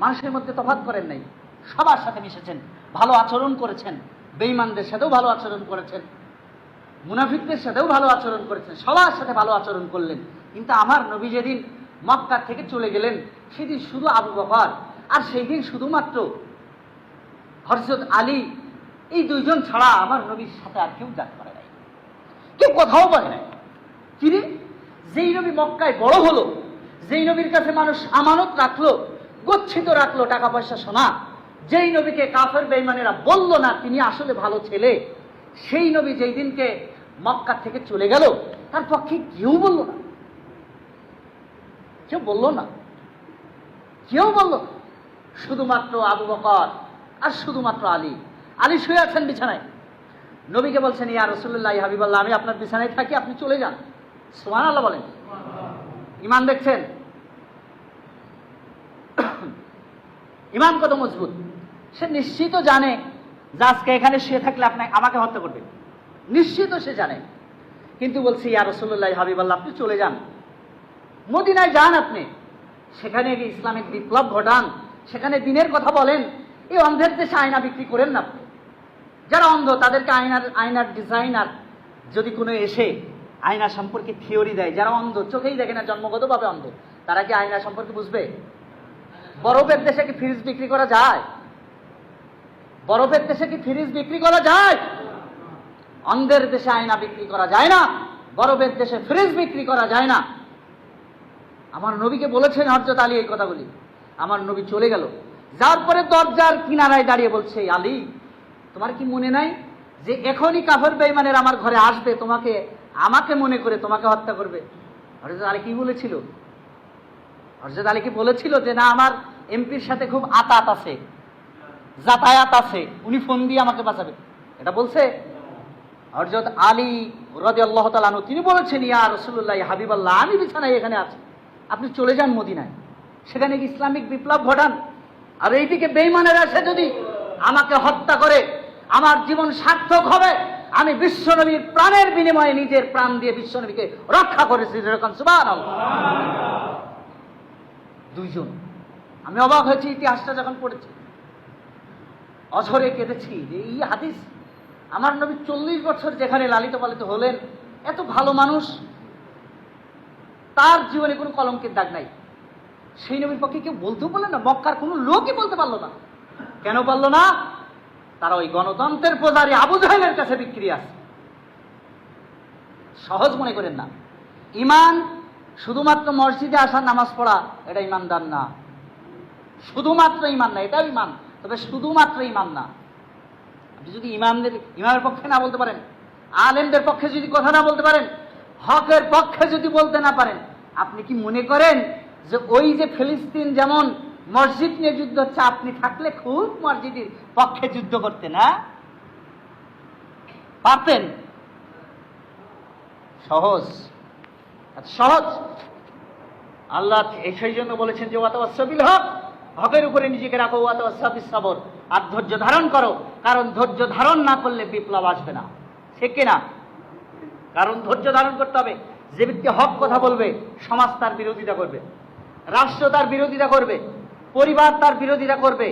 মানুষের মধ্যে তফাৎ করেন নাই, সবার সাথে মিশেছেন, ভালো আচরণ করেছেন, বেঈমানদের সাথেও ভালো আচরণ করেছেন, মুনাফিকদের সাথেও ভালো আচরণ করেছেন, সবার সাথে ভালো আচরণ করলেন। কিন্তু আমার নবী যেদিন মক্কা থেকে চলে গেলেন, সেদিন শুধু আবু বকর আর সেই দিন শুধুমাত্র হযরত আলী, এই দুইজন ছাড়া আমার নবীর সাথে আর কেউ যাতে পারে নাই, কেউ কথাও বলে নাই। কিরে, যেই নবী মক্কায় বড় হলো, যেই নবীর কাছে মানুষ আমানত রাখলো, গচ্ছিত রাখলো টাকা পয়সা সোনা, যেই নবীকে কাফের বেঈমানেরা বলল না তিনি আসলে ভালো ছেলে, সেই নবী যেই দিনকে মক্কা থেকে চলে গেল, তার পক্ষে কেউ বলল না, কেউ বলল না, কেউ বলল না। শুধুমাত্র আবু বকর আর শুধুমাত্র আলী। আলী শুয়ে আছেন বিছানায়, নবীকে বলছেন, ইয়া রাসূলুল্লাহ, ইয়া হাবিবাল্লাহ, আমি আপনার বিছানায় থাকি, আপনি চলে যান। সুবহানাল্লাহ বলেন। ঈমান দেখছেন, ঈমান কত মজবুত। সে নিশ্চিত জানে যে আজকে এখানে শুয়ে থাকলে আপনি আমাকে হত্যা করবে, নিশ্চিত সে জানে। কিন্তু বলছি, ইয়া রাসূলুল্লাহ, হাবিবাল্লাহ, আপনি চলে যান, মদিনায় যান, আপনি সেখানে গিয়ে ইসলামিক বিপ্লব ঘটান, সেখানে দিনের কথা বলেন। এই অন্ধের দেশে আয়না বিক্রি করেন না আপনি। যারা অন্ধ তাদেরকে আয়নার ডিজাইনার যদি কোনো এসে আয়না সম্পর্কে থিওরি দেয়, যারা অন্ধ, চোখেই দেখে না, জন্মগতভাবে অন্ধ, তারা কি আয়না সম্পর্কে বুঝবে? বরফের দেশে কি ফ্রিজ বিক্রি করা যায়? বরফের দেশে কি ফ্রিজ বিক্রি করা যায়? অন্ধের দেশে আয়না বিক্রি করা যায় না, বরফের দেশে ফ্রিজ বিক্রি করা যায় না। আমার নবীকে বলেছেন হযরত আলী এই কথাগুলি। আমার নবী চলে গেল, যার পরে দরজার কিনারায় দাঁড়িয়ে বলছে, আলী, তোমার কি মনে নাই যে এখনই কাফের বেঈমানের আমার ঘরে আসবে, তোমাকে আমাকে মনে করে তোমাকে হত্যা করবে? হযরত আলী কি বলেছিল? হযরত আলী কি বলেছিল যে না, আমার এমপির সাথে খুব আতাত আছে, যাতায়াত আছে, উনি ফোন দিয়ে আমাকে বাঁচাবে? এটা বলছে হযরত আলী রাদিয়াল্লাহু তাআলা আনহু। তিনি বলেছেন, ইয়া রাসূলুল্লাহ, ইয়া হাবিবাল্লাহ, আমি বিছানায় এখানে আছি, আপনি চলে যান মদিনায়, সেখানে ইসলামিক বিপ্লব ঘটান। আর এইদিকে বেঈমানেরা এসে যদি আমাকে হত্যা করে, আমার জীবন সার্থক হবে। আমি বিশ্বনবীর প্রাণের বিনিময়ে নিজের প্রাণ দিয়ে বিশ্বনবীকে রক্ষা করেছি। যেরকম সুবহানাল্লাহ। দুইজন। আমি অবাক হয়েছি ইতিহাসটা যখন পড়েছি, অঝরে কেঁদেছি যে এই হাদিস, আমার নবী 40 বছর যেখানে লালিত পালিত হলেন, এত ভালো মানুষ, তার জীবনে কোনো কলঙ্কের দাগ নাই, সেই নবীর পক্ষে কেউ বলতেও পারল না, মক্কার কোনো লোকই বলতে পারলো না। কেন পারলো না? তারা ওই গণতন্ত্রের পূজারী আবু জাহেলের কাছে বিক্রি আছে। সহজ মনে করেন না। ঈমান শুধুমাত্র মসজিদে আসা, নামাজ পড়া, এটা ঈমানদার না। শুধুমাত্র ঈমান না, এটাও ঈমান, তবে শুধুমাত্র ঈমান না। আপনি যদি ইমামের পক্ষে না বলতে পারেন, আলেমদের পক্ষে যদি কথা না বলতে পারেন, হকের পক্ষে যদি বলতে না পারেন, আপনি কি মনে করেন যে ওই যে ফিলিস্তিন যেমন মসজিদ নিয়ে যুদ্ধ হচ্ছে, আপনি থাকলে খুব মসজিদের পক্ষে যুদ্ধ করতেন? না, পারতেন? সহজ, সহজ। আল্লাহ সেই জন্য বলেছেন যে ওয়াতাওয়াসসাউ বিল হক, হকের উপরে নিজেকে রাখো, ওয়াতাওয়াসসাউ বিস সাবর, আর ধৈর্য ধারণ করো, কারণ ধৈর্য ধারণ না করলে বিপ্লব আসবে না। ঠিক কিনা? কারণ ধৈর্য ধারণ করতে হবে। যে ব্যক্তি হক কথা বলবে, সমাজ তার বিরোধিতা করবে, রাষ্ট্র তার বিরোধিতা করবে, পরিবার তার বিরোধিতা করবে,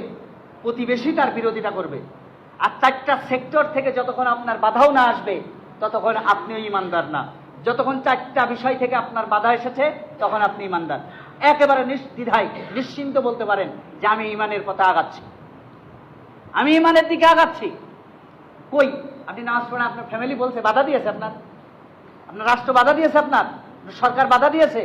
প্রতিবেশী তার বিরোধিতা করবে। আর 4টা সেক্টর থেকে যতক্ষণ আপনার বাধাও না আসবে, ততক্ষণ আপনিও ঈমানদার না। যতক্ষণ 4টা বিষয় থেকে আপনার বাধা এসেছে, তখন আপনি ঈমানদার। একেবারে নির্দ্বিধায় নিশ্চিন্ত বলতে পারেন যে আমি ঈমানের পথে আগাচ্ছি, আমি ঈমানের দিকে আগাচ্ছি। কই আপনি নামাজ পড়েন, আপনার ফ্যামিলি বলছে, বাধা দিয়েছে, আপনার রাষ্ট্র বাধা দিয়েছে, আপনার সরকার বাধা দিয়েছে,